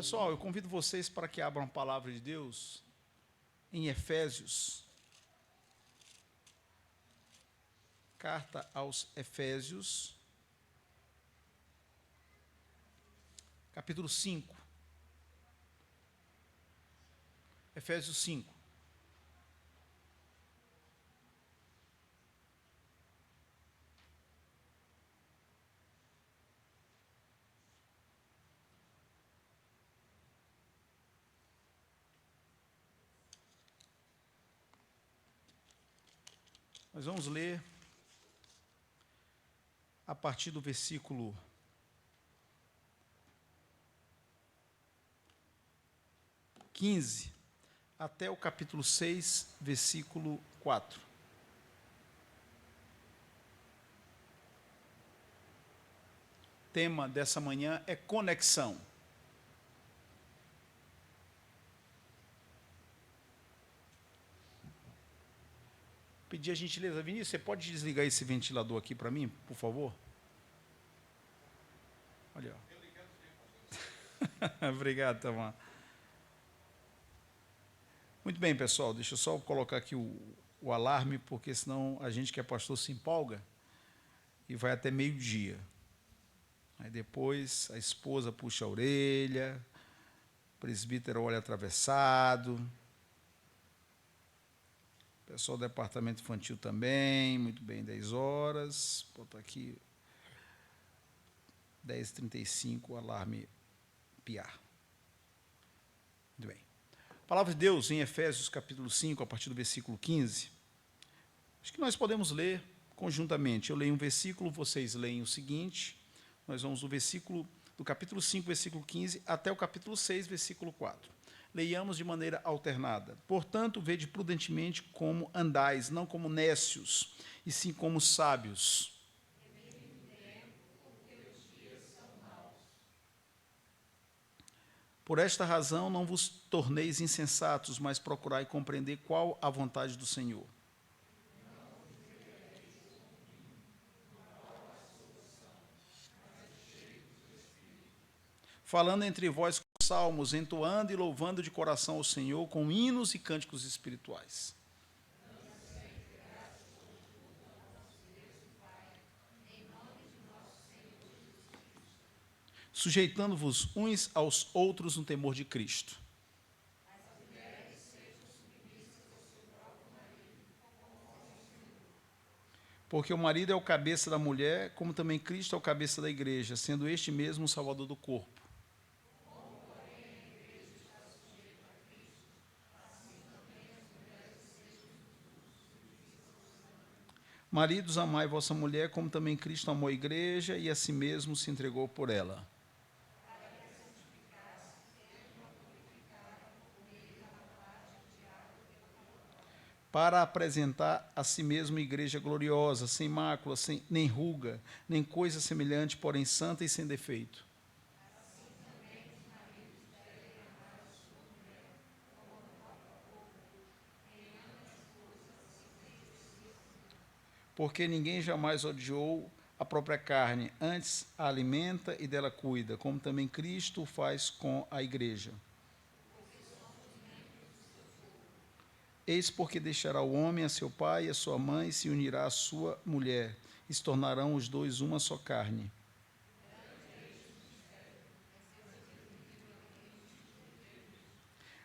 Pessoal, eu convido vocês para que abram a palavra de Deus em Efésios. Carta aos Efésios, capítulo 5. Efésios 5. Nós vamos ler a partir do versículo 15 até o capítulo 6, versículo 4. O tema dessa manhã é conexão. Pedir a gentileza, Vinícius, você pode desligar esse ventilador aqui para mim, por favor? Olha, ó. Obrigado, Tamar. Muito bem, pessoal, deixa eu só colocar aqui o alarme, porque senão a gente que é pastor se empolga e vai até meio-dia. Aí depois a esposa puxa a orelha, o presbítero olha atravessado, o pessoal do departamento infantil também, muito bem, 10 horas, botar aqui 10h35, o alarme piar. Muito bem. A palavra de Deus em Efésios capítulo 5, a partir do versículo 15, acho que nós podemos ler conjuntamente. Eu leio um versículo, vocês leem o seguinte, nós vamos do capítulo 5, versículo 15, até o capítulo 6, versículo 4. Leiamos de maneira alternada. Portanto, vede prudentemente como andais, não como nécios, e sim como sábios. Por esta razão não vos torneis insensatos, mas procurai compreender qual a vontade do Senhor. Falando entre vós com salmos, entoando e louvando de coração ao Senhor com hinos e cânticos espirituais. Sujeitando-vos uns aos outros no temor de Cristo. Porque o marido é o cabeça da mulher, como também Cristo é o cabeça da igreja, sendo este mesmo o salvador do corpo. Maridos, amai vossa mulher, como também Cristo amou a igreja e a si mesmo se entregou por ela. Para apresentar a si mesmo igreja gloriosa, sem mácula, nem ruga, nem coisa semelhante, porém santa e sem defeito. Porque ninguém jamais odiou a própria carne, antes a alimenta e dela cuida, como também Cristo o faz com a igreja. Eis porque deixará o homem a seu pai e a sua mãe, e se unirá à sua mulher, e se tornarão os dois uma só carne.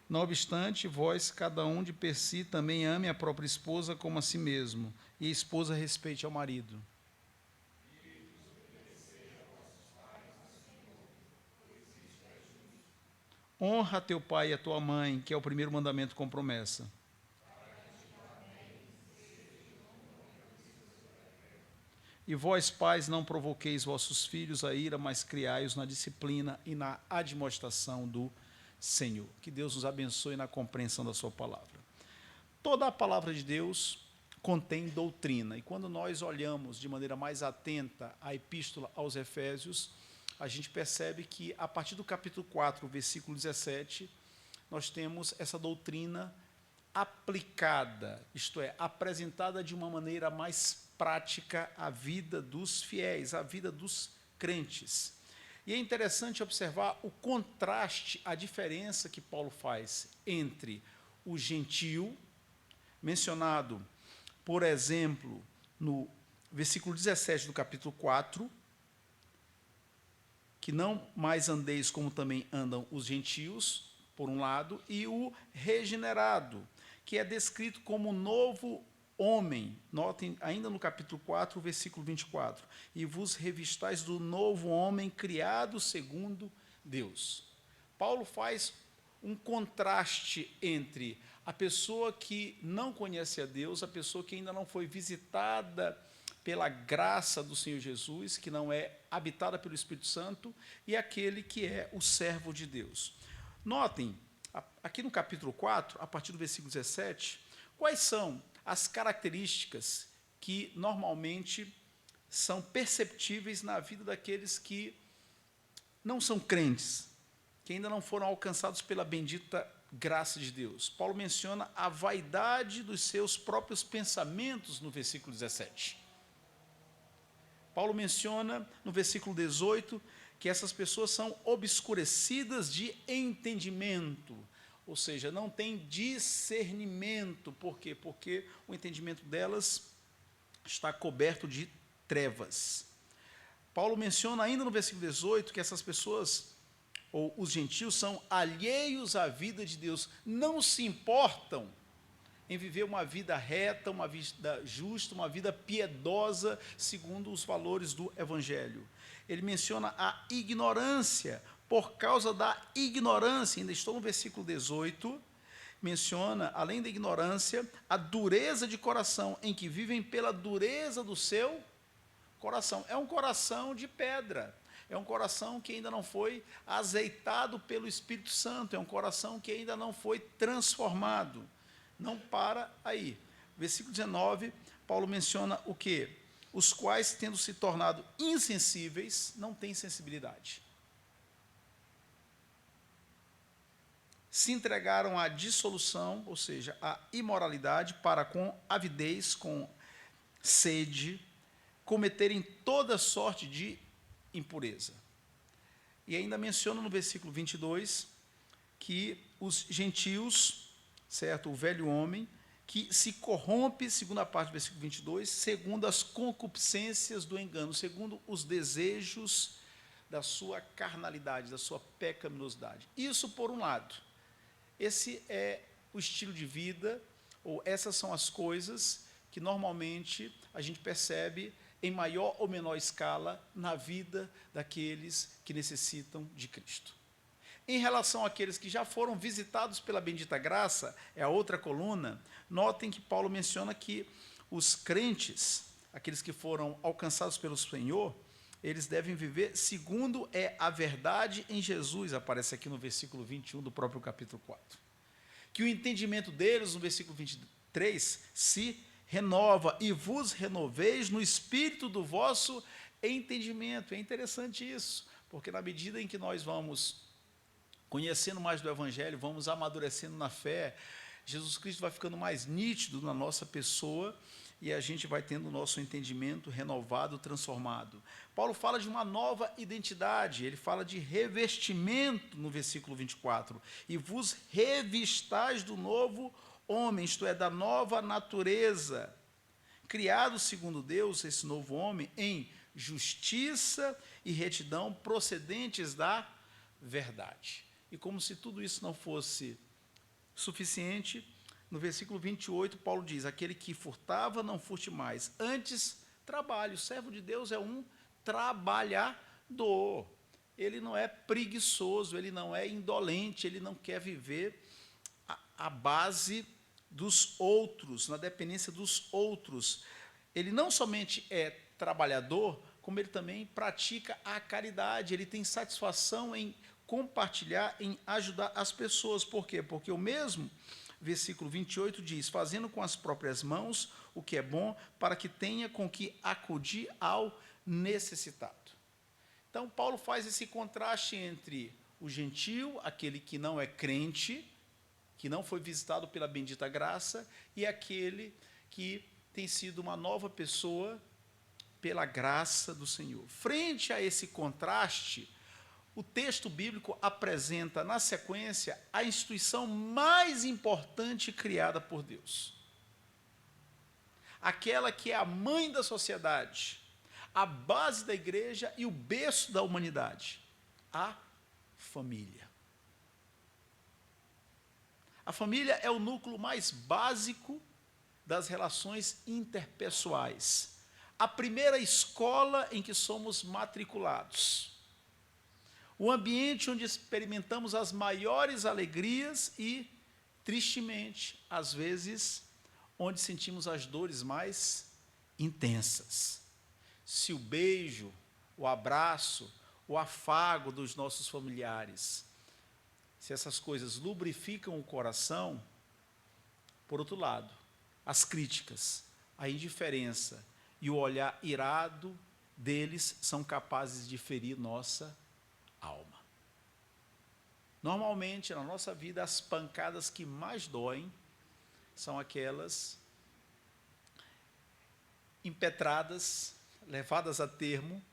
Não obstante, vós, cada um de per si, também ame a própria esposa como a si mesmo, e a esposa respeite ao marido. Honra teu pai e a tua mãe, que é o primeiro mandamento com promessa. E vós, pais, não provoqueis vossos filhos a ira, mas criai-os na disciplina e na admoestação do Senhor. Que Deus nos abençoe na compreensão da sua palavra. Toda a palavra de Deus contém doutrina, e quando nós olhamos de maneira mais atenta a epístola aos Efésios, a gente percebe que a partir do capítulo 4, versículo 17, nós temos essa doutrina aplicada, isto é, apresentada de uma maneira mais prática à vida dos fiéis, à vida dos crentes. E é interessante observar o contraste, a diferença que Paulo faz entre o gentio, mencionado, por exemplo, no versículo 17 do capítulo 4, que não mais andeis como também andam os gentios, por um lado, e o regenerado, que é descrito como novo homem. Notem ainda no capítulo 4, versículo 24. E vos revistais do novo homem criado segundo Deus. Paulo faz um contraste entre a pessoa que não conhece a Deus, a pessoa que ainda não foi visitada pela graça do Senhor Jesus, que não é habitada pelo Espírito Santo, e aquele que é o servo de Deus. Notem, aqui no capítulo 4, a partir do versículo 17, quais são as características que normalmente são perceptíveis na vida daqueles que não são crentes, que ainda não foram alcançados pela bendita graça de Deus. Paulo menciona a vaidade dos seus próprios pensamentos no versículo 17. Paulo menciona no versículo 18 que essas pessoas são obscurecidas de entendimento, ou seja, não têm discernimento. Por quê? Porque o entendimento delas está coberto de trevas. Paulo menciona ainda no versículo 18 que essas pessoas, ou os gentios, são alheios à vida de Deus, não se importam em viver uma vida reta, uma vida justa, uma vida piedosa, segundo os valores do Evangelho. Ele menciona a ignorância, por causa da ignorância, ainda estou no versículo 18, menciona, além da ignorância, a dureza de coração, em que vivem pela dureza do seu coração. É um coração de pedra, é um coração que ainda não foi azeitado pelo Espírito Santo, é um coração que ainda não foi transformado. Não para aí. Versículo 19, Paulo menciona o quê? Os quais, tendo se tornado insensíveis, não têm sensibilidade. Se entregaram à dissolução, ou seja, à imoralidade, para com avidez, com sede, cometerem toda sorte de impureza. E ainda menciona no versículo 22 que os gentios, certo, o velho homem, que se corrompe, segundo a parte do versículo 22, segundo as concupiscências do engano, segundo os desejos da sua carnalidade, da sua pecaminosidade. Isso por um lado. Esse é o estilo de vida, ou essas são as coisas que normalmente a gente percebe em maior ou menor escala na vida daqueles que necessitam de Cristo. Em relação àqueles que já foram visitados pela bendita graça, é a outra coluna, notem que Paulo menciona que os crentes, aqueles que foram alcançados pelo Senhor, eles devem viver segundo é a verdade em Jesus, aparece aqui no versículo 21 do próprio capítulo 4. Que o entendimento deles, no versículo 23, se renova, e vos renoveis no espírito do vosso entendimento. É interessante isso, porque na medida em que nós vamos conhecendo mais do Evangelho, vamos amadurecendo na fé, Jesus Cristo vai ficando mais nítido na nossa pessoa e a gente vai tendo o nosso entendimento renovado, transformado. Paulo fala de uma nova identidade, ele fala de revestimento no versículo 24. E vos revistais do novo homem, isto é, da nova natureza, criado segundo Deus, esse novo homem, em justiça e retidão procedentes da verdade. E como se tudo isso não fosse suficiente, no versículo 28, Paulo diz, aquele que furtava, não furte mais, antes trabalhe. O servo de Deus é um trabalhador, ele não é preguiçoso, ele não é indolente, ele não quer viver à base dos outros, na dependência dos outros. Ele não somente é trabalhador, como ele também pratica a caridade, ele tem satisfação em compartilhar, em ajudar as pessoas. Por quê? Porque o mesmo versículo 28 diz, fazendo com as próprias mãos o que é bom, para que tenha com que acudir ao necessitado. Então, Paulo faz esse contraste entre o gentio, aquele que não é crente, que não foi visitado pela bendita graça, e aquele que tem sido uma nova pessoa pela graça do Senhor. Frente a esse contraste, o texto bíblico apresenta, na sequência, a instituição mais importante criada por Deus. Aquela que é a mãe da sociedade, a base da igreja e o berço da humanidade, a família. A família é o núcleo mais básico das relações interpessoais. A primeira escola em que somos matriculados. O ambiente onde experimentamos as maiores alegrias e, tristemente, às vezes, onde sentimos as dores mais intensas. Se o beijo, o abraço, o afago dos nossos familiares, se essas coisas lubrificam o coração, por outro lado, as críticas, a indiferença e o olhar irado deles são capazes de ferir nossa alma. Normalmente, na nossa vida, as pancadas que mais doem são aquelas impetradas, levadas a termo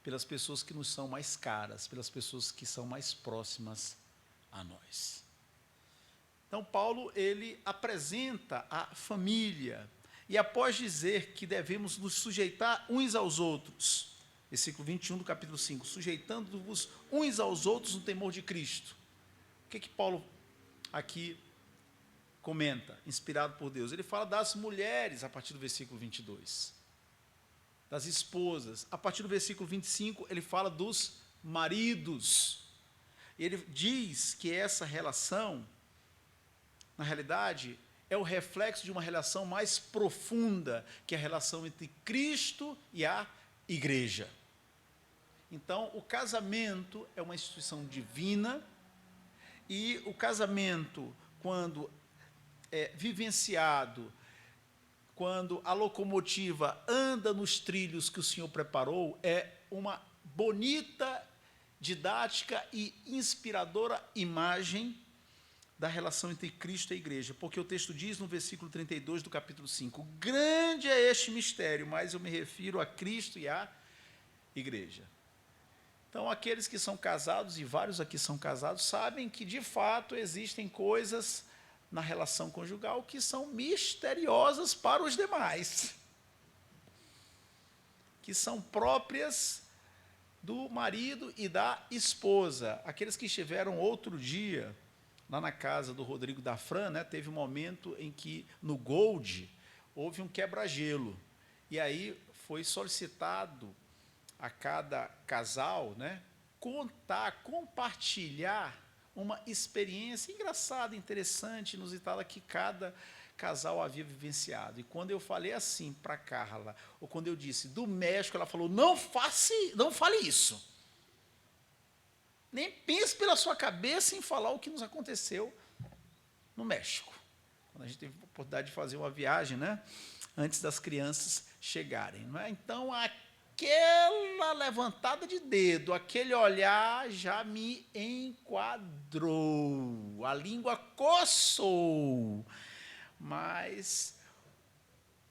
pelas pessoas que nos são mais caras, pelas pessoas que são mais próximas a nós. Então, Paulo, ele apresenta a família, e após dizer que devemos nos sujeitar uns aos outros, versículo 21 do capítulo 5, sujeitando-vos uns aos outros no temor de Cristo. O que Paulo aqui comenta, inspirado por Deus? Ele fala das mulheres, a partir do versículo 22, das esposas. A partir do versículo 25, ele fala dos maridos. Ele diz que essa relação, na realidade, é o reflexo de uma relação mais profunda, que é a relação entre Cristo e a igreja. Então, o casamento é uma instituição divina, e o casamento, quando é vivenciado, quando a locomotiva anda nos trilhos que o Senhor preparou, é uma bonita, didática e inspiradora imagem da relação entre Cristo e a igreja, porque o texto diz no versículo 32 do capítulo 5, grande é este mistério, mas eu me refiro a Cristo e à igreja. Então, aqueles que são casados, e vários aqui são casados, sabem que, de fato, existem coisas na relação conjugal que são misteriosas para os demais, que são próprias do marido e da esposa. Aqueles que estiveram outro dia lá na casa do Rodrigo da Fran, né, teve um momento em que, no Gold, houve um quebra-gelo. E aí foi solicitado a cada casal, né, contar, compartilhar uma experiência engraçada, interessante, inusitada, que cada casal havia vivenciado. E quando eu falei assim para a Carla, ou quando eu disse do México, ela falou, não fale isso. Nem pense pela sua cabeça em falar o que nos aconteceu no México. Quando a gente teve a oportunidade de fazer uma viagem, né, antes das crianças chegarem. Não é? Então, aquela levantada de dedo, aquele olhar já me enquadrou. A língua coçou. Mas,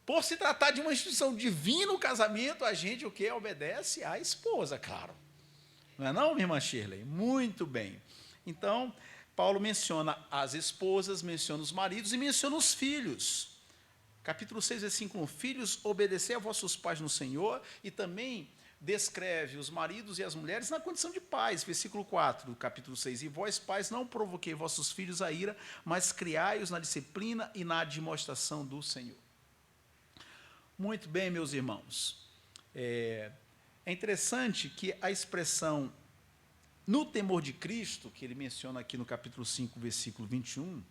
por se tratar de uma instituição divina, o casamento, a gente o quê? Obedece à esposa, claro. Não é não, minha irmã Shirley? Muito bem. Então, Paulo menciona as esposas, menciona os maridos e menciona os filhos. Capítulo 6, versículo 1. Filhos, obedecei a vossos pais no Senhor, e também descreve os maridos e as mulheres na condição de pais. Versículo 4 do capítulo 6. E vós, pais, não provoquei vossos filhos a ira, mas criai-os na disciplina e na admoestação do Senhor. Muito bem, meus irmãos. É interessante que a expressão no temor de Cristo, que ele menciona aqui no capítulo 5, versículo 21,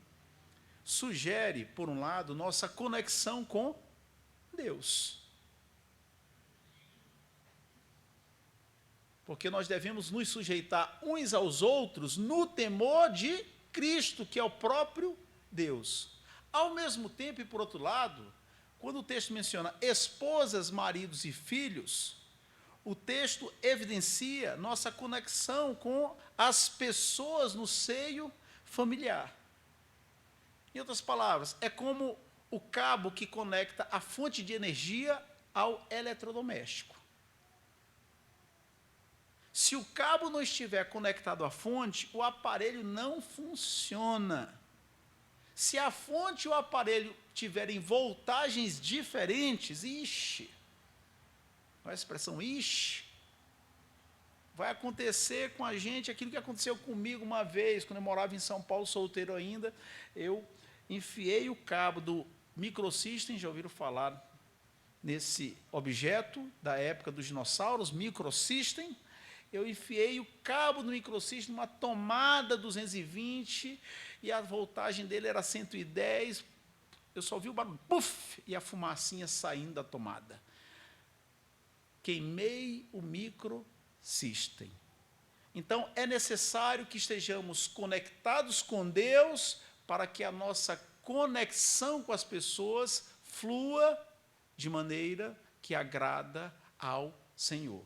sugere, por um lado, nossa conexão com Deus. Porque nós devemos nos sujeitar uns aos outros no temor de Cristo, que é o próprio Deus. Ao mesmo tempo, e por outro lado, quando o texto menciona esposas, maridos e filhos, o texto evidencia nossa conexão com as pessoas no seio familiar. Em outras palavras, é como o cabo que conecta a fonte de energia ao eletrodoméstico. Se o cabo não estiver conectado à fonte, o aparelho não funciona. Se a fonte e o aparelho tiverem voltagens diferentes, olha a expressão vai acontecer com a gente aquilo que aconteceu comigo uma vez, quando eu morava em São Paulo, solteiro ainda, eu enfiei o cabo do microsystem, já ouviram falar nesse objeto da época dos dinossauros, microsystem. Eu enfiei o cabo do microsystem numa tomada 220 e a voltagem dele era 110. Eu só vi o barulho, puf, e a fumacinha saindo da tomada. Queimei o microsystem. Então, é necessário que estejamos conectados com Deus para que a nossa conexão com as pessoas flua de maneira que agrada ao Senhor.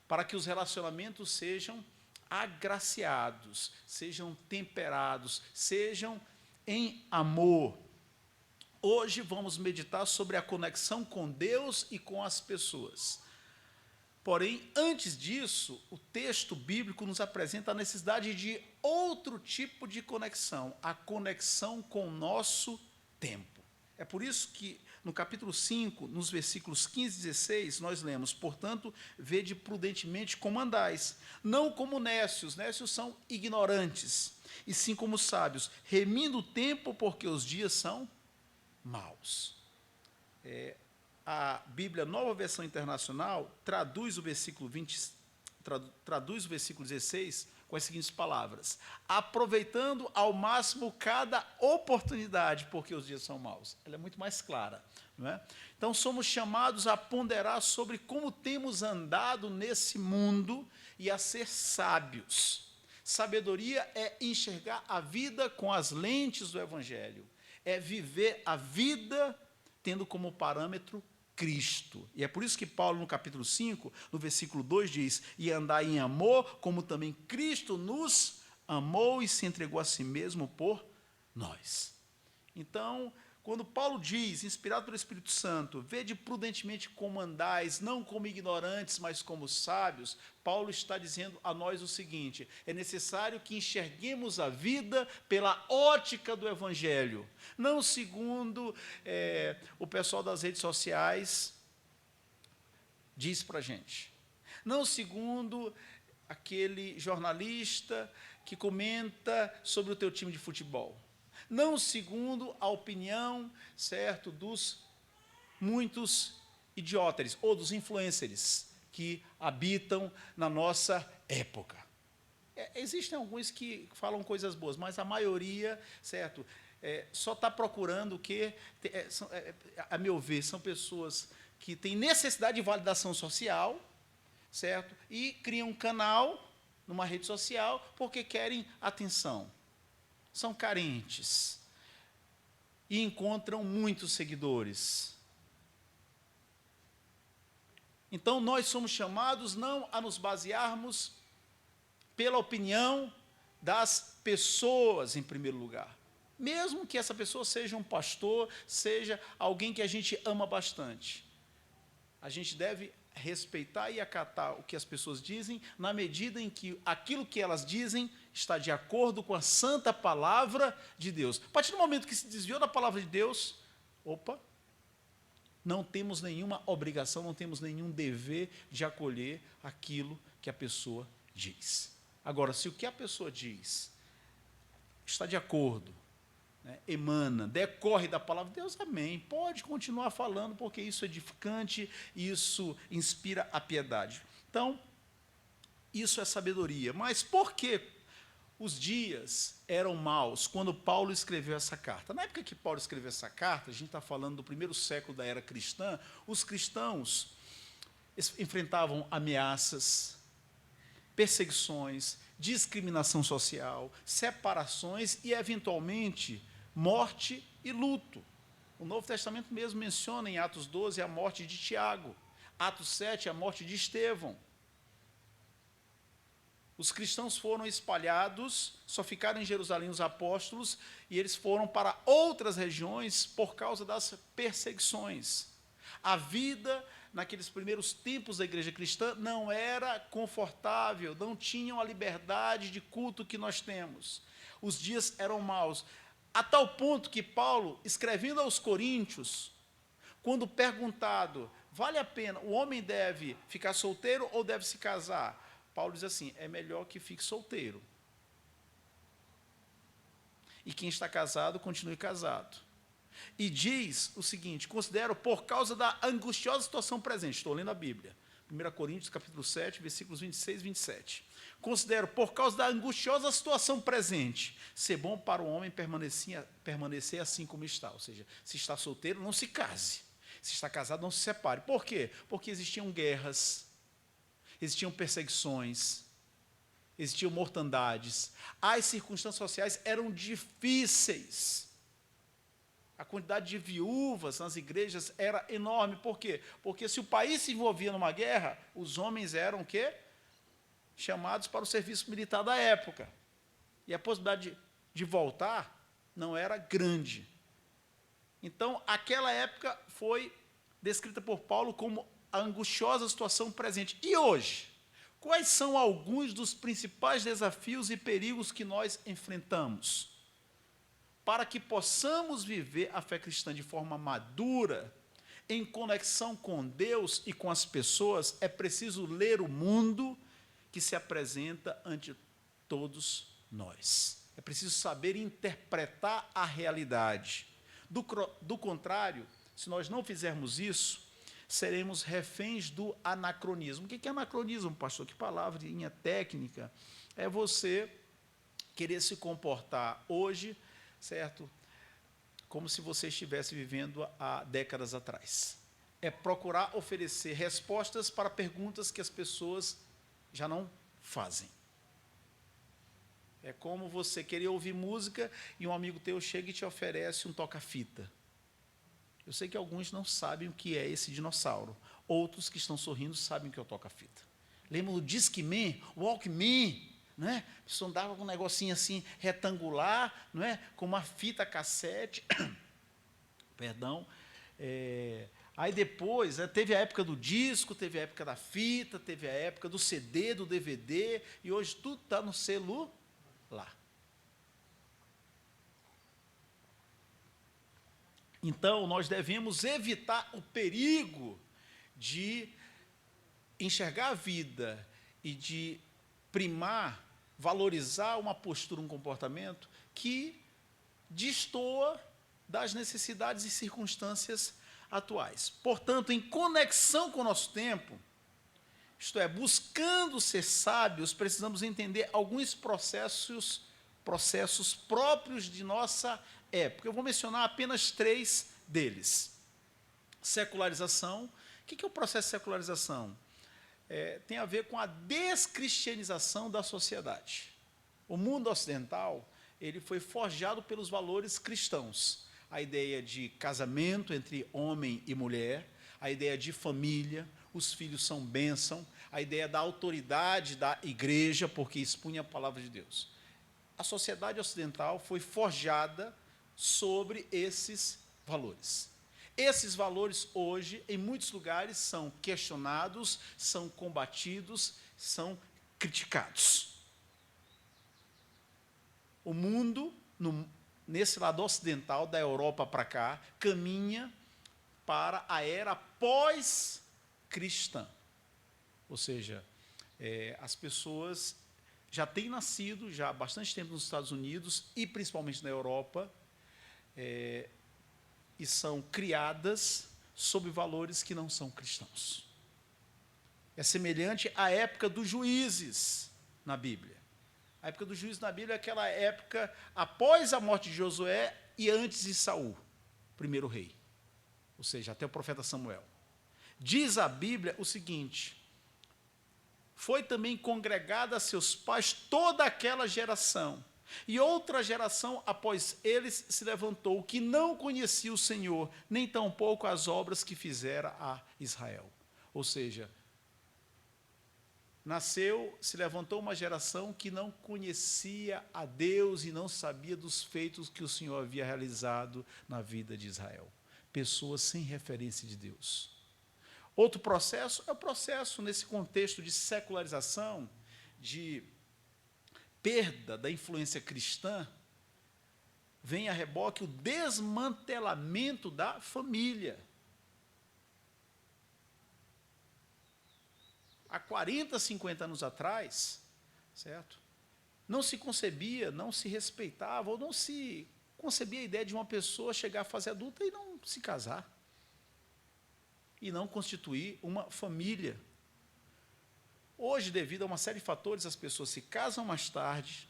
Para que os relacionamentos sejam agraciados, sejam temperados, sejam em amor. Hoje vamos meditar sobre a conexão com Deus e com as pessoas. Porém, antes disso, o texto bíblico nos apresenta a necessidade de outro tipo de conexão, a conexão com o nosso tempo. É por isso que no capítulo 5, nos versículos 15 e 16, nós lemos: portanto, vede prudentemente como andais, não como nécios são ignorantes, e sim como sábios, remindo o tempo, porque os dias são maus. A Bíblia Nova Versão Internacional traduz o versículo 16 com as seguintes palavras: aproveitando ao máximo cada oportunidade, porque os dias são maus. Ela é muito mais clara, não é? Então, somos chamados a ponderar sobre como temos andado nesse mundo e a ser sábios. Sabedoria é enxergar a vida com as lentes do Evangelho, é viver a vida tendo como parâmetro Cristo. E é por isso que Paulo, no capítulo 5, no versículo 2, diz: e andai em amor, como também Cristo nos amou e se entregou a si mesmo por nós. Então, quando Paulo diz, inspirado pelo Espírito Santo, vede prudentemente como andais, não como ignorantes, mas como sábios, Paulo está dizendo a nós o seguinte: é necessário que enxerguemos a vida pela ótica do Evangelho, não segundo o pessoal das redes sociais diz para a gente, não segundo aquele jornalista que comenta sobre o teu time de futebol, não segundo a opinião, certo, dos muitos idiotas ou dos influencers que habitam na nossa época. Existem alguns que falam coisas boas, mas a maioria, certo, só está procurando o que, a meu ver, são pessoas que têm necessidade de validação social, certo, e criam um canal numa rede social porque querem atenção. São carentes e encontram muitos seguidores. Então, nós somos chamados não a nos basearmos pela opinião das pessoas, em primeiro lugar. Mesmo que essa pessoa seja um pastor, seja alguém que a gente ama bastante. A gente deve respeitar e acatar o que as pessoas dizem, na medida em que aquilo que elas dizem está de acordo com a santa palavra de Deus. A partir do momento que se desviou da palavra de Deus, não temos nenhuma obrigação, não temos nenhum dever de acolher aquilo que a pessoa diz. Agora, se o que a pessoa diz está de acordo, emana, decorre da palavra de Deus, amém. Pode continuar falando, porque isso é edificante, isso inspira a piedade. Então, isso é sabedoria. Mas por que os dias eram maus quando Paulo escreveu essa carta? Na época que Paulo escreveu essa carta, a gente está falando do primeiro século da era cristã, os cristãos enfrentavam ameaças, perseguições, discriminação social, separações e, eventualmente, morte e luto. O Novo Testamento mesmo menciona em Atos 12 a morte de Tiago, Atos 7 a morte de Estevão. Os cristãos foram espalhados, só ficaram em Jerusalém os apóstolos, e eles foram para outras regiões por causa das perseguições. A vida naqueles primeiros tempos da igreja cristã não era confortável, não tinham a liberdade de culto que nós temos. Os dias eram maus, a tal ponto que Paulo, escrevendo aos Coríntios, quando perguntado, vale a pena, o homem deve ficar solteiro ou deve se casar? Paulo diz assim, é melhor que fique solteiro. E quem está casado, continue casado. E diz o seguinte, considero por causa da angustiosa situação presente, estou lendo a Bíblia, 1 Coríntios, capítulo 7, versículos 26 e 27. Considero, por causa da angustiosa situação presente, ser bom para o homem permanecer assim como está. Ou seja, se está solteiro, não se case. Se está casado, não se separe. Por quê? Porque existiam guerras, existiam perseguições, existiam mortandades. As circunstâncias sociais eram difíceis. A quantidade de viúvas nas igrejas era enorme. Por quê? Porque se o país se envolvia numa guerra, os homens eram o quê? Chamados para o serviço militar da época. E a possibilidade de voltar não era grande. Então, aquela época foi descrita por Paulo como a angustiosa situação presente. E hoje? Quais são alguns dos principais desafios e perigos que nós enfrentamos? Para que possamos viver a fé cristã de forma madura, em conexão com Deus e com as pessoas, é preciso ler o mundo que se apresenta ante todos nós. É preciso saber interpretar a realidade. Do contrário, se nós não fizermos isso, seremos reféns do anacronismo. O que é anacronismo, pastor? Que palavrinha técnica? É você querer se comportar hoje, certo? Como se você estivesse vivendo há décadas atrás. É procurar oferecer respostas para perguntas que as pessoas já não fazem. É como você querer ouvir música e um amigo teu chega e te oferece um toca-fita. Eu sei que alguns não sabem o que é esse dinossauro. Outros que estão sorrindo sabem o que é o toca-fita. Lembram do Discman, Walkman, não é? A pessoa andava com um negocinho assim retangular, não é? Com uma fita cassete. Perdão. Aí depois, teve a época do disco, teve a época da fita, teve a época do CD, do DVD, e hoje tudo está no celular. Então, nós devemos evitar o perigo de enxergar a vida e de primar, valorizar uma postura, um comportamento que destoa das necessidades e circunstâncias atuais. Portanto, em conexão com o nosso tempo, isto é, buscando ser sábios, precisamos entender alguns processos próprios de nossa época. Eu vou mencionar apenas 3 deles. Secularização. O que é o processo de secularização? Tem a ver com a descristianização da sociedade. O mundo ocidental, ele foi forjado pelos valores cristãos. A ideia de casamento entre homem e mulher, a ideia de família, os filhos são bênção, a ideia da autoridade da igreja, porque expunha a palavra de Deus. A sociedade ocidental foi forjada sobre esses valores. Esses valores, hoje, em muitos lugares, são questionados, são combatidos, são criticados. O mundo, nesse lado ocidental, da Europa para cá, caminha para a era pós-cristã. Ou seja, as pessoas já têm nascido, já há bastante tempo nos Estados Unidos, e principalmente na Europa, e são criadas sob valores que não são cristãos. É semelhante à época dos juízes na Bíblia. A época dos juízes na Bíblia é aquela época após a morte de Josué e antes de Saul, primeiro rei. Ou seja, até o profeta Samuel. Diz a Bíblia o seguinte: foi também congregada a seus pais toda aquela geração, e outra geração após eles se levantou, que não conhecia o Senhor, nem tampouco as obras que fizera a Israel. Ou seja, se levantou uma geração que não conhecia a Deus e não sabia dos feitos que o Senhor havia realizado na vida de Israel. pessoas sem referência de Deus. Outro processo é o processo, nesse contexto de secularização, de perda da influência cristã, vem a reboque o desmantelamento da família. Há 40, 50 anos atrás, certo? Não se concebia, não se respeitava, ou não se concebia a ideia de uma pessoa chegar à fase adulta e não se casar. E não constituir uma família. Hoje, devido a uma série de fatores, as pessoas se casam mais tarde,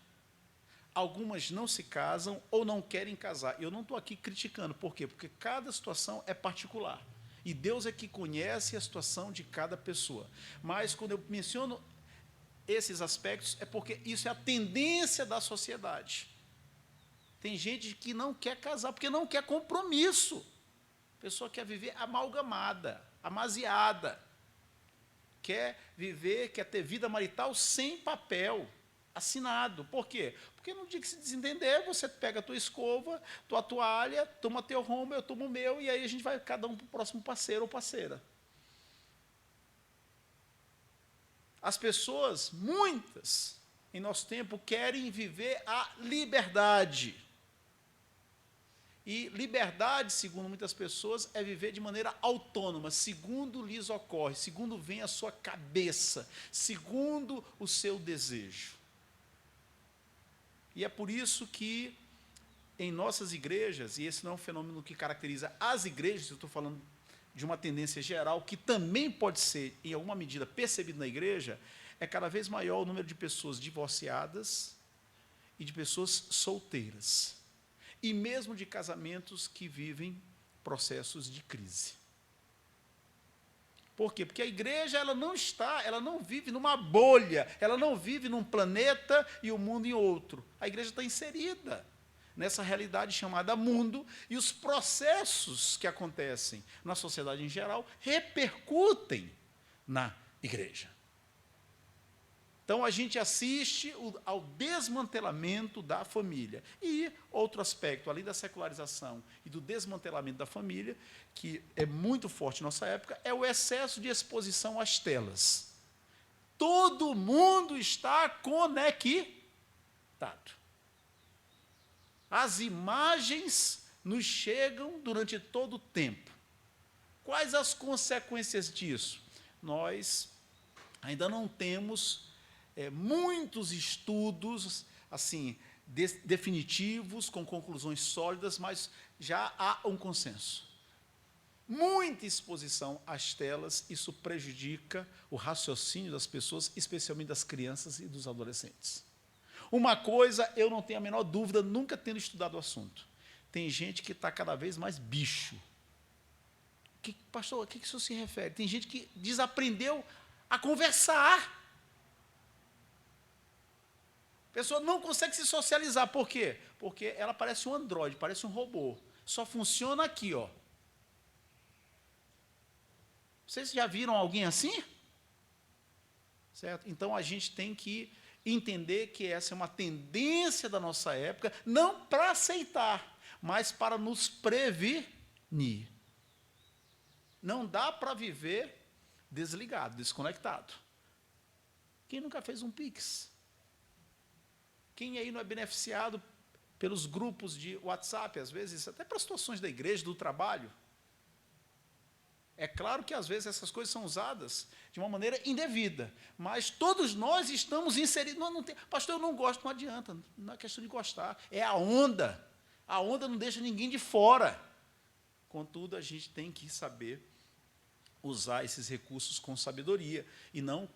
algumas não se casam ou não querem casar. Eu não estou aqui criticando, por quê? Porque cada situação é particular. E Deus é que conhece a situação de cada pessoa. Mas, quando eu menciono esses aspectos, é porque isso é a tendência da sociedade. Tem gente que não quer casar, porque não quer compromisso. A pessoa quer viver amalgamada, amaziada. Quer viver, quer ter vida marital sem papel assinado. Por quê? Porque no dia que se desentender, você pega a tua escova, tua toalha, toma teu rumo, eu tomo o meu, e aí a gente vai cada um para o próximo parceiro ou parceira. As pessoas, muitas, em nosso tempo, querem viver a liberdade. E liberdade, segundo muitas pessoas, é viver de maneira autônoma, segundo lhes ocorre, segundo vem a sua cabeça, segundo o seu desejo. E é por isso que, em nossas igrejas, e esse não é um fenômeno que caracteriza as igrejas, eu estou falando de uma tendência geral, que também pode ser, em alguma medida, percebido na igreja, é cada vez maior o número de pessoas divorciadas e de pessoas solteiras. E mesmo de casamentos que vivem processos de crise. Por quê? Porque a igreja ela não vive numa bolha, ela não vive num planeta e o mundo em outro. A igreja está inserida nessa realidade chamada mundo, e os processos que acontecem na sociedade em geral repercutem na igreja. Então, a gente assiste ao desmantelamento da família. E outro aspecto, além da secularização e do desmantelamento da família, que é muito forte em nossa época, é o excesso de exposição às telas. Todo mundo está conectado. As imagens nos chegam durante todo o tempo. Quais as consequências disso? Nós ainda não temos muitos estudos assim definitivos, com conclusões sólidas, mas já há um consenso. Muita exposição às telas, isso prejudica o raciocínio das pessoas, especialmente das crianças e dos adolescentes. Uma coisa, eu não tenho a menor dúvida, nunca tendo estudado o assunto. Tem gente que está cada vez mais bicho. Pastor, a que isso se refere? Tem gente que desaprendeu a conversar. A pessoa não consegue se socializar. Por quê? Porque ela parece um androide, parece um robô. Só funciona aqui, ó. Vocês já viram alguém assim? Certo? Então, a gente tem que entender que essa é uma tendência da nossa época, não para aceitar, mas para nos prevenir. Não dá para viver desligado, desconectado. Quem nunca fez um Pix? Quem aí não é beneficiado pelos grupos de WhatsApp, às vezes, até para situações da igreja, do trabalho? É claro que, às vezes, essas coisas são usadas de uma maneira indevida, mas todos nós estamos inseridos. Não tem, pastor, eu não gosto, não adianta, não é questão de gostar, é a onda. A onda não deixa ninguém de fora. Contudo, a gente tem que saber usar esses recursos com sabedoria e não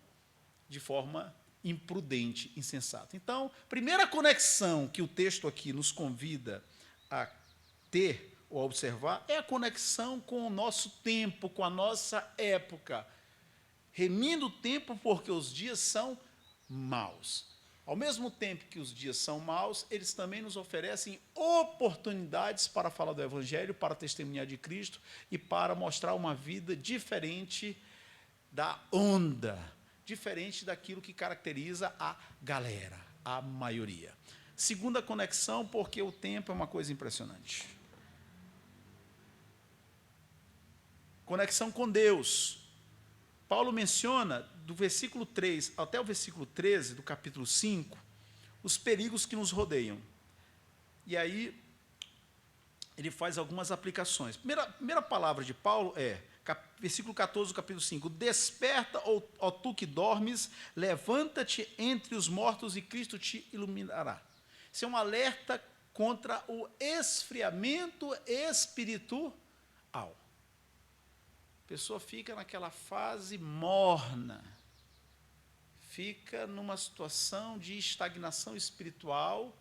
de forma imprudente, insensata. Então, primeira conexão que o texto aqui nos convida a ter ou a observar é a conexão com o nosso tempo, com a nossa época. Remindo o tempo porque os dias são maus. Ao mesmo tempo que os dias são maus, eles também nos oferecem oportunidades para falar do Evangelho, para testemunhar de Cristo e para mostrar uma vida diferente da onda, diferente daquilo que caracteriza a galera, a maioria. Segunda conexão, porque o tempo é uma coisa impressionante. conexão com Deus. Paulo menciona, do versículo 3 até o versículo 13, do capítulo 5, os perigos que nos rodeiam. E aí, ele faz algumas aplicações. Primeira palavra de Paulo é, versículo 14 do capítulo 5, desperta, ó tu que dormes, levanta-te entre os mortos e Cristo te iluminará. Isso é um alerta contra o esfriamento espiritual. A pessoa fica naquela fase morna, fica numa situação de estagnação espiritual.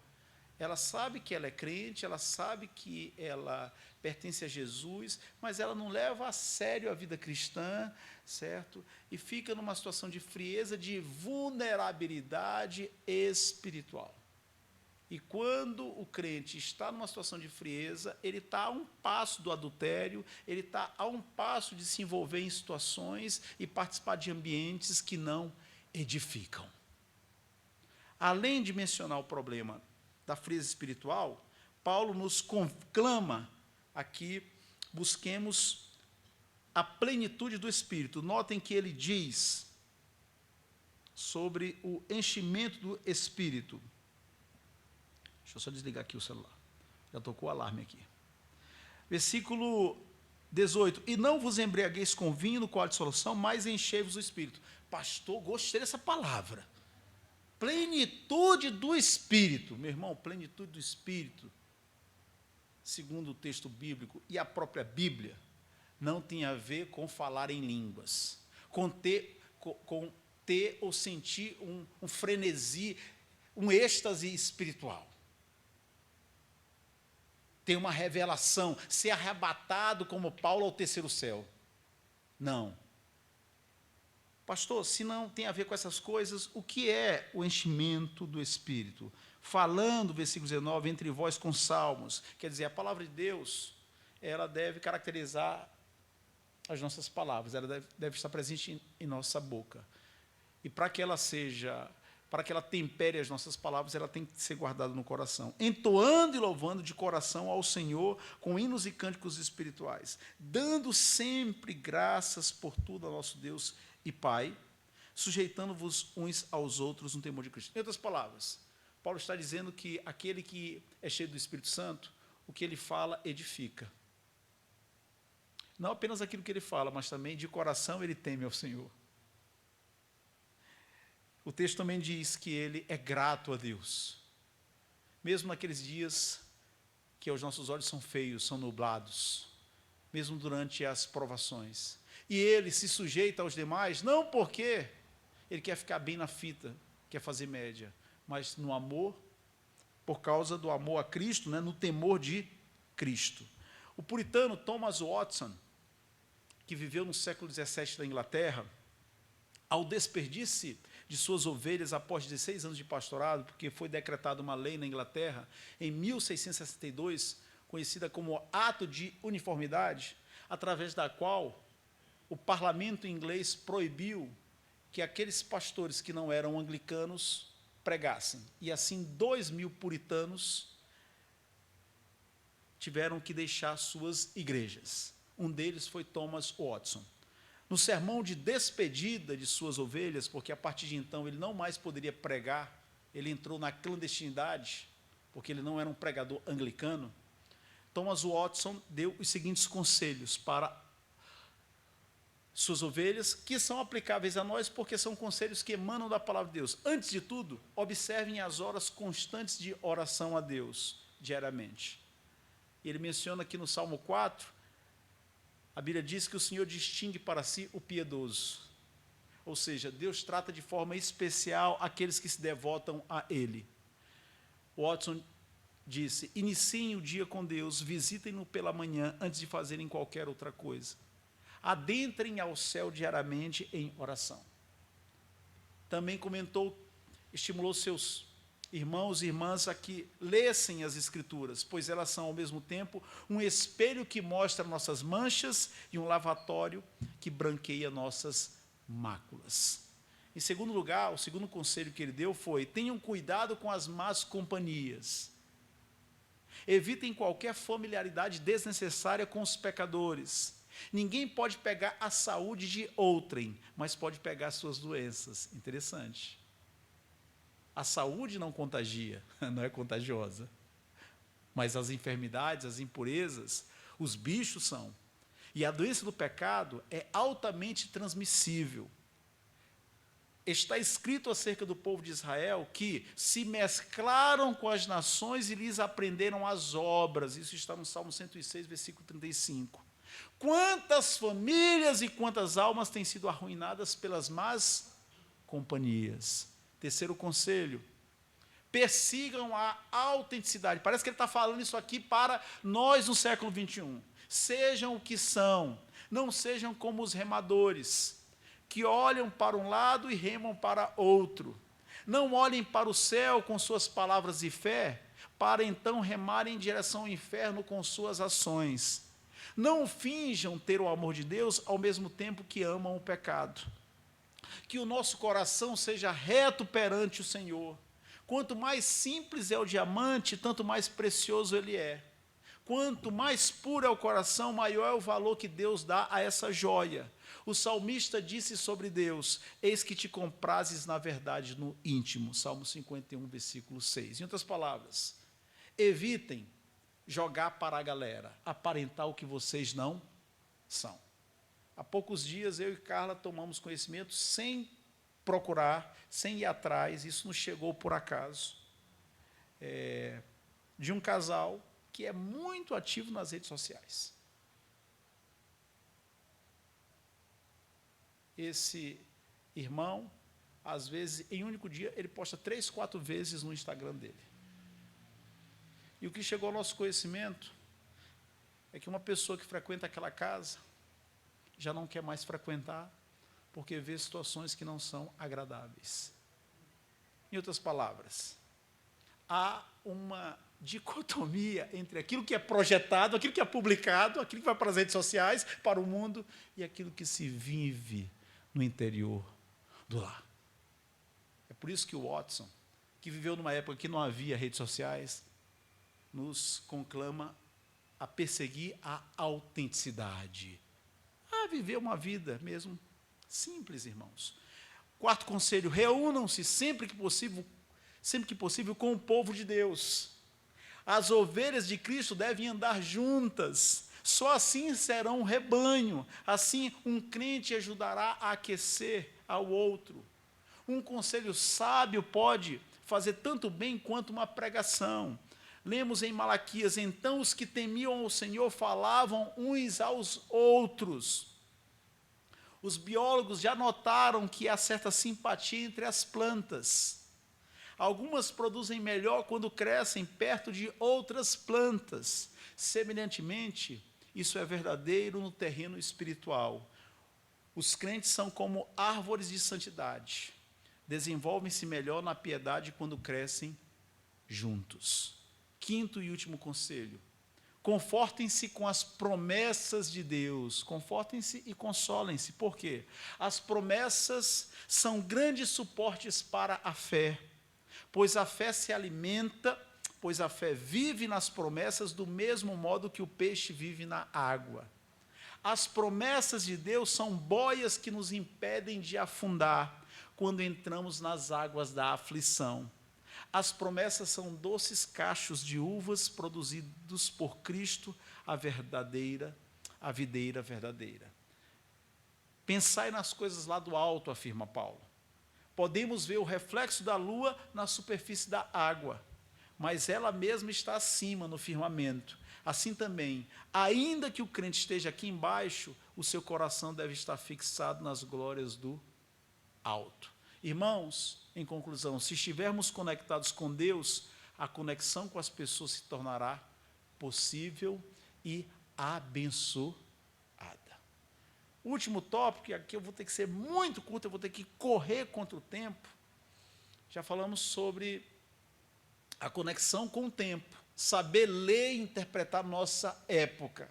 Ela sabe que ela é crente, ela sabe que ela pertence a Jesus, mas ela não leva a sério a vida cristã, certo? E fica numa situação de frieza, de vulnerabilidade espiritual. E quando o crente está numa situação de frieza, ele está a um passo do adultério, ele está a um passo de se envolver em situações e participar de ambientes que não edificam. Além de mencionar o problema da frieza espiritual, Paulo nos conclama aqui, busquemos a plenitude do Espírito. Notem que ele diz sobre o enchimento do Espírito. Deixa eu só desligar aqui o celular. Já tocou o alarme aqui. Versículo 18. E não vos embriagueis com vinho, no qual há dissolução, mas enchei-vos o Espírito. Pastor, gostei dessa palavra. Plenitude do Espírito. Meu irmão, plenitude do Espírito, segundo o texto bíblico e a própria Bíblia, não tem a ver com falar em línguas, com ter ou sentir um frenesi, um êxtase espiritual. Ter uma revelação, ser arrebatado como Paulo ao terceiro céu. Não. Pastor, se não tem a ver com essas coisas, o que é o enchimento do Espírito? Falando, versículo 19, entre vós com salmos. Quer dizer, a palavra de Deus, ela deve caracterizar as nossas palavras, ela deve estar presente em nossa boca. E para que ela tempere as nossas palavras, ela tem que ser guardada no coração. Entoando e louvando de coração ao Senhor, com hinos e cânticos espirituais, dando sempre graças por tudo ao nosso Deus e Pai, sujeitando-vos uns aos outros no temor de Cristo. Em outras palavras, Paulo está dizendo que aquele que é cheio do Espírito Santo, o que ele fala edifica. Não apenas aquilo que ele fala, mas também de coração ele teme ao Senhor. O texto também diz que ele é grato a Deus. Mesmo naqueles dias que aos nossos olhos são feios, são nublados, mesmo durante as provações. E ele se sujeita aos demais, não porque ele quer ficar bem na fita, quer fazer média, mas no amor, por causa do amor a Cristo, né, no temor de Cristo. O puritano Thomas Watson, que viveu no século XVII da Inglaterra, ao despedir-se de suas ovelhas após 16 anos de pastorado, porque foi decretada uma lei na Inglaterra, em 1662, conhecida como Ato de Uniformidade, através da qual o parlamento inglês proibiu que aqueles pastores que não eram anglicanos pregassem. E assim 2.000 puritanos tiveram que deixar suas igrejas. Um deles foi Thomas Watson. No sermão de despedida de suas ovelhas, porque a partir de então ele não mais poderia pregar, ele entrou na clandestinidade, porque ele não era um pregador anglicano, Thomas Watson deu os seguintes conselhos para suas ovelhas, que são aplicáveis a nós, porque são conselhos que emanam da palavra de Deus. Antes de tudo, observem as horas constantes de oração a Deus, diariamente. Ele menciona aqui no Salmo 4, a Bíblia diz que o Senhor distingue para si o piedoso. Ou seja, Deus trata de forma especial aqueles que se devotam a Ele. Watson disse, iniciem o dia com Deus, visitem-no pela manhã, antes de fazerem qualquer outra coisa. Adentrem ao céu diariamente em oração. Também estimulou seus irmãos e irmãs a que lessem as Escrituras, pois elas são, ao mesmo tempo, um espelho que mostra nossas manchas e um lavatório que branqueia nossas máculas. Em segundo lugar, o segundo conselho que ele deu foi, tenham cuidado com as más companhias. Evitem qualquer familiaridade desnecessária com os pecadores. Ninguém pode pegar a saúde de outrem, mas pode pegar as suas doenças. Interessante. A saúde não contagia, não é contagiosa. Mas as enfermidades, as impurezas, os bichos são. E a doença do pecado é altamente transmissível. Está escrito acerca do povo de Israel que se mesclaram com as nações e lhes aprenderam as obras. Isso está no Salmo 106, versículo 35. Quantas famílias e quantas almas têm sido arruinadas pelas más companhias? Terceiro conselho: persigam a autenticidade. Parece que ele está falando isso aqui para nós no século 21. Sejam o que são, não sejam como os remadores, que olham para um lado e remam para outro. Não olhem para o céu com suas palavras de fé, para então remarem em direção ao inferno com suas ações. Não finjam ter o amor de Deus ao mesmo tempo que amam o pecado. Que o nosso coração seja reto perante o Senhor. Quanto mais simples é o diamante, tanto mais precioso ele é. Quanto mais puro é o coração, maior é o valor que Deus dá a essa joia. O salmista disse sobre Deus: eis que te comprazes na verdade no íntimo. Salmo 51, versículo 6. Em outras palavras, evitem jogar para a galera, aparentar o que vocês não são. Há poucos dias eu e Carla tomamos conhecimento sem procurar, sem ir atrás, isso nos chegou por acaso, de um casal que é muito ativo nas redes sociais. Esse irmão, às vezes, em um único dia, ele posta 3, 4 vezes no Instagram dele. E o que chegou ao nosso conhecimento é que uma pessoa que frequenta aquela casa já não quer mais frequentar, porque vê situações que não são agradáveis. Em outras palavras, há uma dicotomia entre aquilo que é projetado, aquilo que é publicado, aquilo que vai para as redes sociais, para o mundo, e aquilo que se vive no interior do lar. É por isso que o Watson, que viveu numa época que não havia redes sociais, nos conclama a perseguir a autenticidade, a viver uma vida mesmo simples, irmãos. Quarto conselho: reúnam-se sempre que possível com o povo de Deus. As ovelhas de Cristo devem andar juntas, só assim serão um rebanho, assim um crente ajudará a aquecer ao outro. Um conselho sábio pode fazer tanto bem quanto uma pregação. Lemos em Malaquias: então os que temiam ao Senhor falavam uns aos outros. Os biólogos já notaram que há certa simpatia entre as plantas. Algumas produzem melhor quando crescem perto de outras plantas. Semelhantemente, isso é verdadeiro no terreno espiritual. Os crentes são como árvores de santidade. Desenvolvem-se melhor na piedade quando crescem juntos. Quinto e último conselho: confortem-se com as promessas de Deus. Confortem-se e consolem-se. Por quê? As promessas são grandes suportes para a fé, pois a fé se alimenta, pois a fé vive nas promessas do mesmo modo que o peixe vive na água. As promessas de Deus são boias que nos impedem de afundar quando entramos nas águas da aflição. As promessas são doces cachos de uvas produzidos por Cristo, a videira verdadeira. Pensai nas coisas lá do alto, afirma Paulo. Podemos ver o reflexo da lua na superfície da água, mas ela mesma está acima, no firmamento. Assim também, ainda que o crente esteja aqui embaixo, o seu coração deve estar fixado nas glórias do alto. Irmãos, em conclusão, se estivermos conectados com Deus, a conexão com as pessoas se tornará possível e abençoada. O último tópico, e aqui eu vou ter que ser muito curto, eu vou ter que correr contra o tempo. Já falamos sobre a conexão com o tempo, saber ler e interpretar nossa época,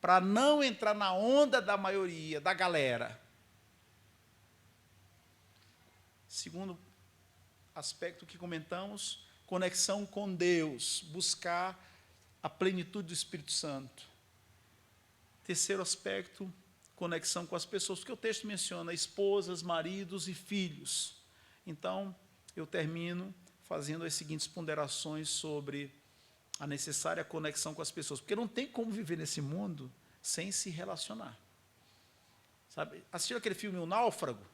para não entrar na onda da maioria, da galera. Segundo aspecto que comentamos, conexão com Deus, buscar a plenitude do Espírito Santo. Terceiro aspecto, conexão com as pessoas, porque o texto menciona esposas, maridos e filhos. Então, eu termino fazendo as seguintes ponderações sobre a necessária conexão com as pessoas, porque não tem como viver nesse mundo sem se relacionar. Sabe? Assistiu aquele filme O Náufrago?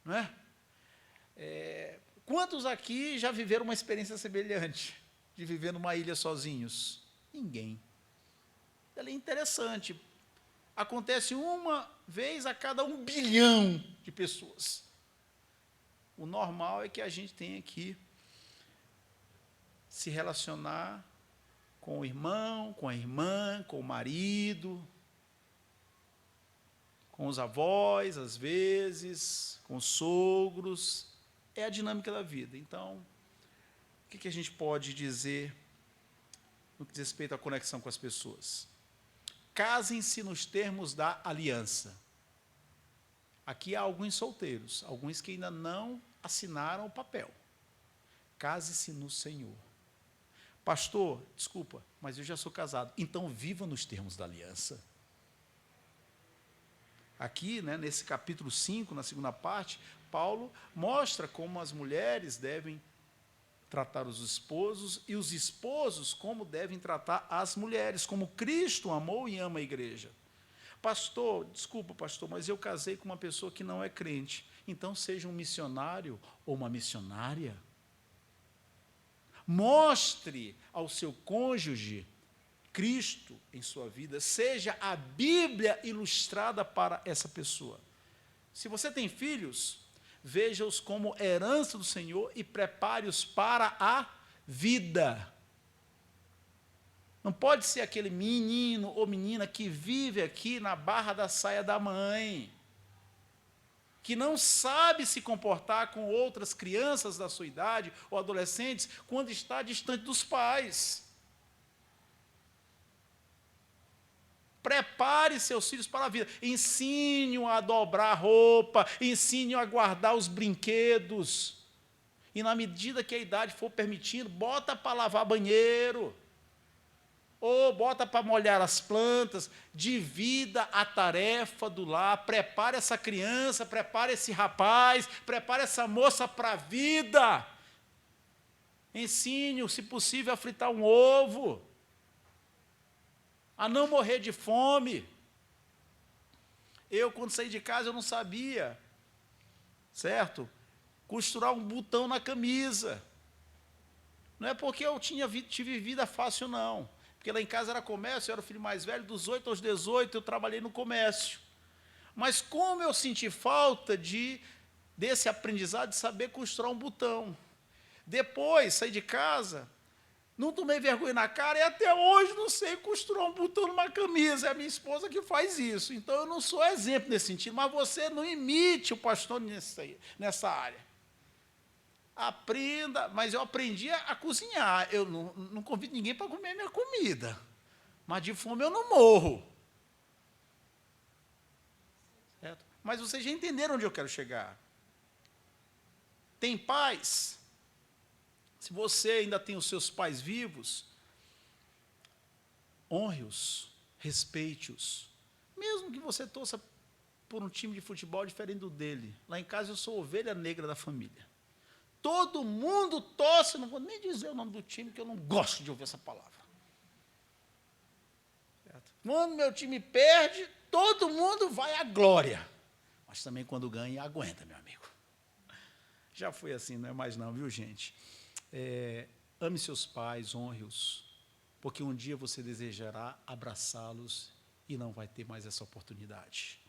Não é? Quantos aqui já viveram uma experiência semelhante de viver numa ilha sozinhos? Ninguém. Ela é interessante. Acontece uma vez a cada 1 bilhão de pessoas. O normal é que a gente tenha que se relacionar com o irmão, com a irmã, com o marido, com os avós, às vezes, com os sogros. É a dinâmica da vida. Então, o que a gente pode dizer no que diz respeito à conexão com as pessoas? Casem-se nos termos da aliança. Aqui há alguns solteiros, alguns que ainda não assinaram o papel. Case-se no Senhor. Pastor, desculpa, mas eu já sou casado. Então, viva nos termos da aliança. Aqui, nesse capítulo 5, na segunda parte, Paulo mostra como as mulheres devem tratar os esposos e os esposos como devem tratar as mulheres, como Cristo amou e ama a igreja. Pastor, desculpa, pastor, mas eu casei com uma pessoa que não é crente. Então, seja um missionário ou uma missionária. Mostre ao seu cônjuge Cristo em sua vida. Seja a Bíblia ilustrada para essa pessoa. Se você tem filhos, veja-os como herança do Senhor e prepare-os para a vida. Não pode ser aquele menino ou menina que vive aqui na barra da saia da mãe, que não sabe se comportar com outras crianças da sua idade ou adolescentes quando está distante dos pais. Prepare seus filhos para a vida. Ensine-o a dobrar a roupa, ensine-o a guardar os brinquedos. E na medida que a idade for permitindo, bota para lavar banheiro. Ou bota para molhar as plantas, divida a tarefa do lar, prepare essa criança, prepare esse rapaz, prepare essa moça para a vida. Ensine-o, se possível, a fritar um ovo, a não morrer de fome. Eu, quando saí de casa, eu não sabia, certo? Costurar um botão na camisa. Não é porque eu tive vida fácil, não. Porque lá em casa era comércio, eu era o filho mais velho, dos 8 aos 18 eu trabalhei no comércio. Mas como eu senti falta desse aprendizado de saber costurar um botão. Depois, saí de casa, não tomei vergonha na cara e até hoje não sei costurar um botão numa camisa. É a minha esposa que faz isso. Então eu não sou exemplo nesse sentido, mas você não imite o pastor nessa área. Aprenda, mas eu aprendi a cozinhar. Eu não convido ninguém para comer minha comida. Mas de fome eu não morro. Certo? Mas vocês já entenderam onde eu quero chegar. Tem pais? Se você ainda tem os seus pais vivos, honre-os, respeite-os. Mesmo que você torça por um time de futebol diferente do dele. Lá em casa eu sou ovelha negra da família. Todo mundo torce, não vou nem dizer o nome do time, que eu não gosto de ouvir essa palavra. Certo? Quando meu time perde, todo mundo vai à glória. Mas também quando ganha, aguenta, meu amigo. Já foi assim, não é mais não, viu, gente? Ame seus pais, honre-os, porque um dia você desejará abraçá-los e não vai ter mais essa oportunidade.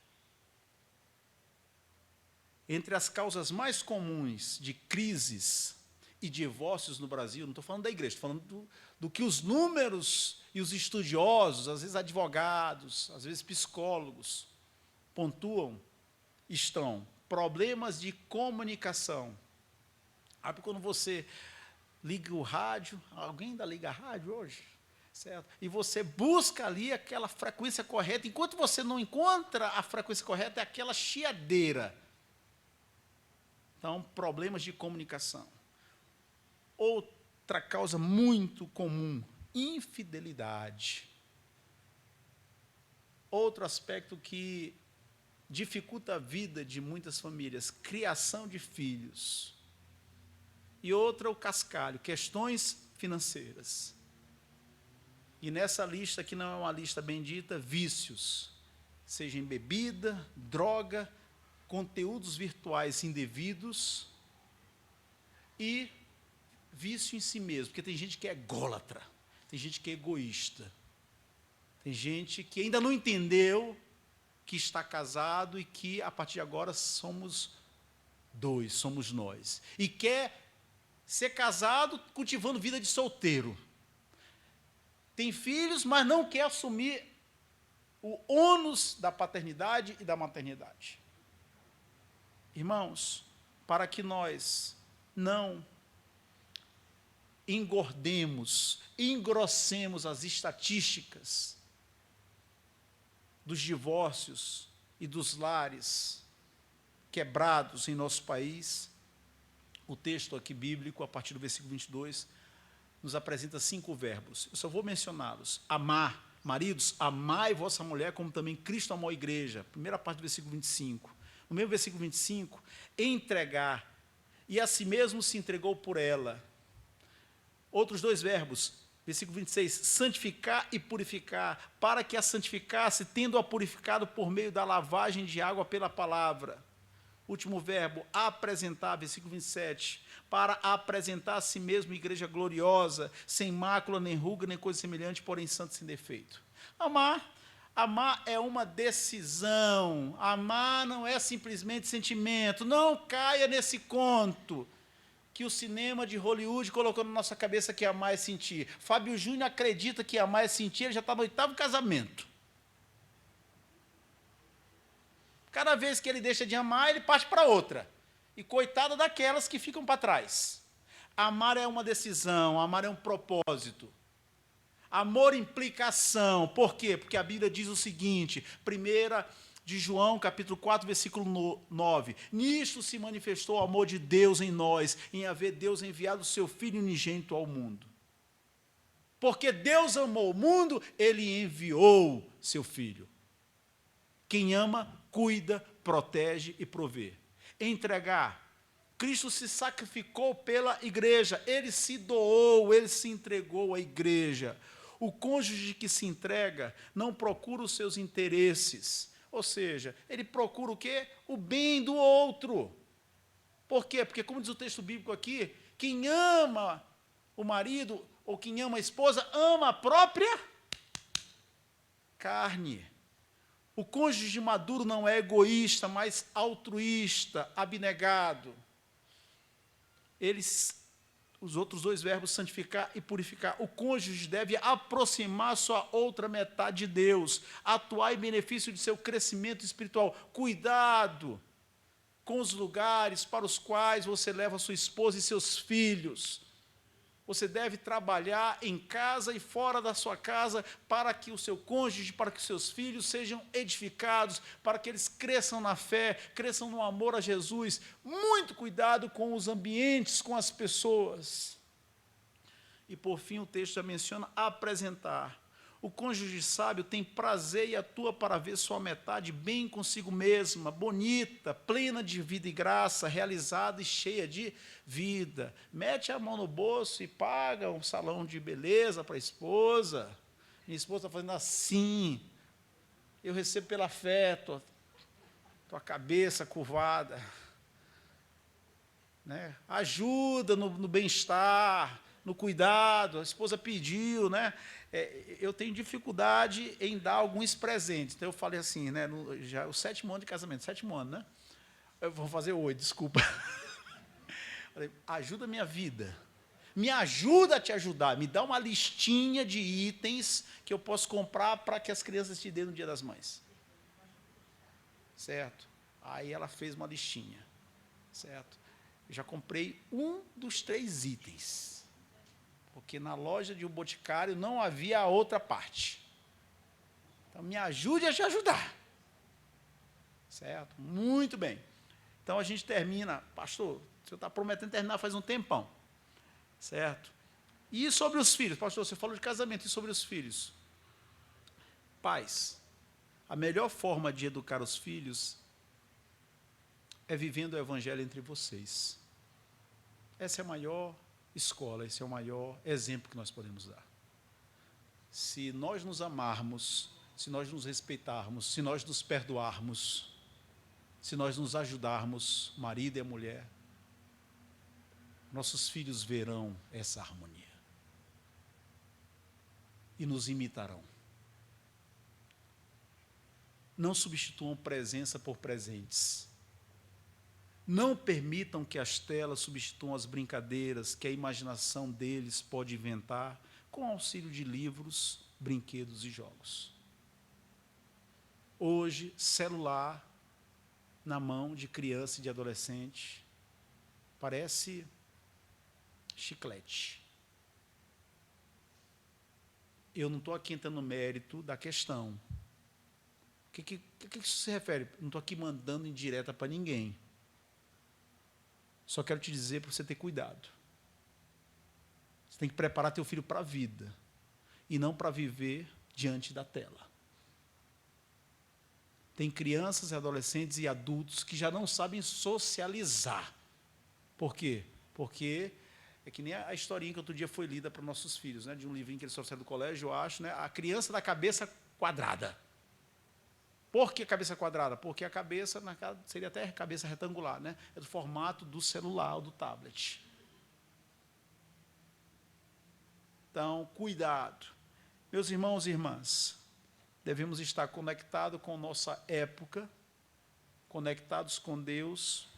Entre as causas mais comuns de crises e divórcios no Brasil, não estou falando da igreja, estou falando do que os números e os estudiosos, às vezes advogados, às vezes psicólogos, pontuam, estão problemas de comunicação. Sabe quando você liga o rádio, alguém ainda liga rádio hoje? Certo? E você busca ali aquela frequência correta, enquanto você não encontra a frequência correta, é aquela chiadeira. Então, problemas de comunicação. Outra causa muito comum, infidelidade. outro aspecto que dificulta a vida de muitas famílias, criação de filhos. E outra, o cascalho, questões financeiras. E nessa lista, que não é uma lista bendita, vícios, seja em bebida, droga, conteúdos virtuais indevidos e vício em si mesmo, porque tem gente que é ególatra, tem gente que é egoísta, tem gente que ainda não entendeu que está casado e que, a partir de agora, somos dois, somos nós. E quer ser casado cultivando vida de solteiro. Tem filhos, mas não quer assumir o ônus da paternidade e da maternidade. Irmãos, para que nós não engordemos, engrossemos as estatísticas dos divórcios e dos lares quebrados em nosso país, o texto aqui bíblico, a partir do versículo 22, nos apresenta 5 verbos. Eu só vou mencioná-los. Amar. Maridos, amai vossa mulher, como também Cristo amou a igreja. Primeira parte do versículo 25. No mesmo versículo 25, entregar. E a si mesmo se entregou por ela. Outros 2 verbos. Versículo 26, santificar e purificar, para que a santificasse, tendo-a purificado por meio da lavagem de água pela palavra. Último verbo, apresentar, versículo 27, para apresentar a si mesmo igreja gloriosa, sem mácula, nem ruga, nem coisa semelhante, porém santo sem defeito. Amar é uma decisão, amar não é simplesmente sentimento, não caia nesse conto que o cinema de Hollywood colocou na nossa cabeça que amar é sentir. Fábio Júnior acredita que amar é sentir, ele já está no 8º casamento. Cada vez que ele deixa de amar, ele parte para outra. E coitada daquelas que ficam para trás. Amar é uma decisão, amar é um propósito. Amor implica ação. Por quê? Porque a Bíblia diz o seguinte, 1 de João, capítulo 4, versículo 9. Nisto se manifestou o amor de Deus em nós, em haver Deus enviado o seu Filho unigênito ao mundo. Porque Deus amou o mundo, Ele enviou seu Filho. Quem ama, cuida, protege e provê. Entregar. Cristo se sacrificou pela igreja, Ele se doou, Ele se entregou à igreja. O cônjuge que se entrega não procura os seus interesses, ou seja, ele procura o quê? O bem do outro. Por quê? Porque, como diz o texto bíblico aqui, quem ama o marido ou quem ama a esposa, ama a própria carne. O cônjuge maduro não é egoísta, mas altruísta, abnegado. Os outros 2 verbos, santificar e purificar. O cônjuge deve aproximar sua outra metade de Deus, atuar em benefício de seu crescimento espiritual. Cuidado com os lugares para os quais você leva sua esposa e seus filhos. Você deve trabalhar em casa e fora da sua casa para que o seu cônjuge, para que os seus filhos sejam edificados, para que eles cresçam na fé, cresçam no amor a Jesus. Muito cuidado com os ambientes, com as pessoas. E, por fim, o texto já menciona apresentar. O cônjuge sábio tem prazer e atua para ver sua metade bem consigo mesma, bonita, plena de vida e graça, realizada e cheia de vida. Mete a mão no bolso e paga um salão de beleza para a esposa. Minha esposa está fazendo assim. Eu recebo pela fé, tua cabeça curvada. Né? Ajuda no bem-estar, no cuidado. A esposa pediu, né? Eu tenho dificuldade em dar alguns presentes. Então, eu falei assim, né, já o 7º ano de casamento, 7º ano, né? Eu vou fazer 8, desculpa. Falei, ajuda a minha vida. Me ajuda a te ajudar. Me dá uma listinha de itens que eu posso comprar para que as crianças te dêem no Dia das Mães. Certo? Aí ela fez uma listinha. Certo? Eu já comprei um dos 3 itens. Porque na loja de um boticário não havia a outra parte. Então, me ajude a te ajudar. Certo? Muito bem. Então, a gente termina. Pastor, o senhor está prometendo terminar faz um tempão. Certo? E sobre os filhos? Pastor, você falou de casamento. E sobre os filhos? Pais, A melhor forma de educar os filhos é vivendo o evangelho entre vocês. Essa é a maior escola, esse é o maior exemplo que nós podemos dar. Se nós nos amarmos, se nós nos respeitarmos, se nós nos perdoarmos, se nós nos ajudarmos, o marido e a mulher, nossos filhos verão essa harmonia e nos imitarão. Não substituam presença por presentes. Não permitam que as telas substituam as brincadeiras que a imaginação deles pode inventar com auxílio de livros, brinquedos e jogos. Hoje, celular na mão de criança e de adolescente parece chiclete. Eu não estou aqui entrando no mérito da questão. O que isso se refere? Não estou aqui mandando indireta para ninguém. Só quero te dizer para você ter cuidado. Você tem que preparar teu filho para a vida e não para viver diante da tela. Tem crianças, adolescentes e adultos que já não sabem socializar. Por quê? Porque é que nem a historinha que outro dia foi lida para nossos filhos, né, de um livrinho que eles trouxeram do colégio, eu acho, né, a criança da cabeça quadrada. Por que cabeça quadrada? Porque a cabeça seria até cabeça retangular, né? É do formato do celular ou do tablet. Então, cuidado. Meus irmãos e irmãs, devemos estar conectados com nossa época, conectados com Deus,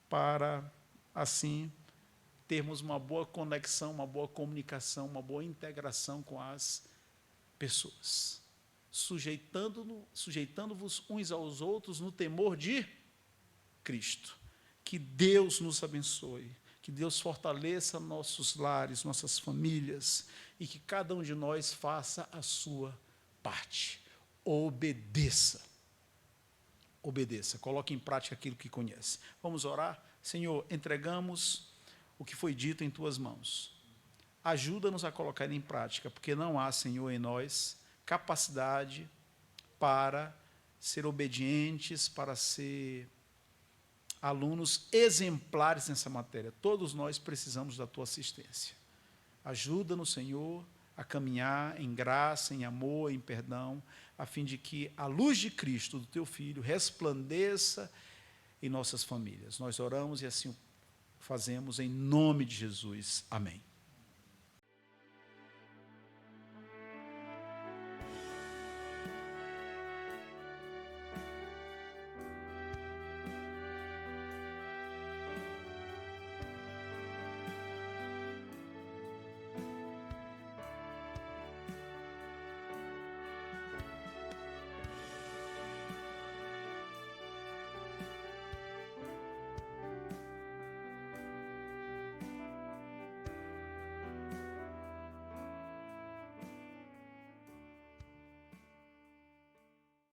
para, assim, termos uma boa conexão, uma boa comunicação, uma boa integração com as pessoas. Sujeitando-vos uns aos outros no temor de Cristo. Que Deus nos abençoe, que Deus fortaleça nossos lares, nossas famílias, e que cada um de nós faça a sua parte. Obedeça. Obedeça, coloque em prática aquilo que conhece. Vamos orar? Senhor, entregamos o que foi dito em Tuas mãos. Ajuda-nos a colocar em prática, porque não há, Senhor, em nós capacidade para ser obedientes, para ser alunos exemplares nessa matéria. Todos nós precisamos da Tua assistência. Ajuda-nos, Senhor, a caminhar em graça, em amor, em perdão, a fim de que a luz de Cristo, do Teu Filho, resplandeça em nossas famílias. Nós oramos e assim fazemos em nome de Jesus. Amém.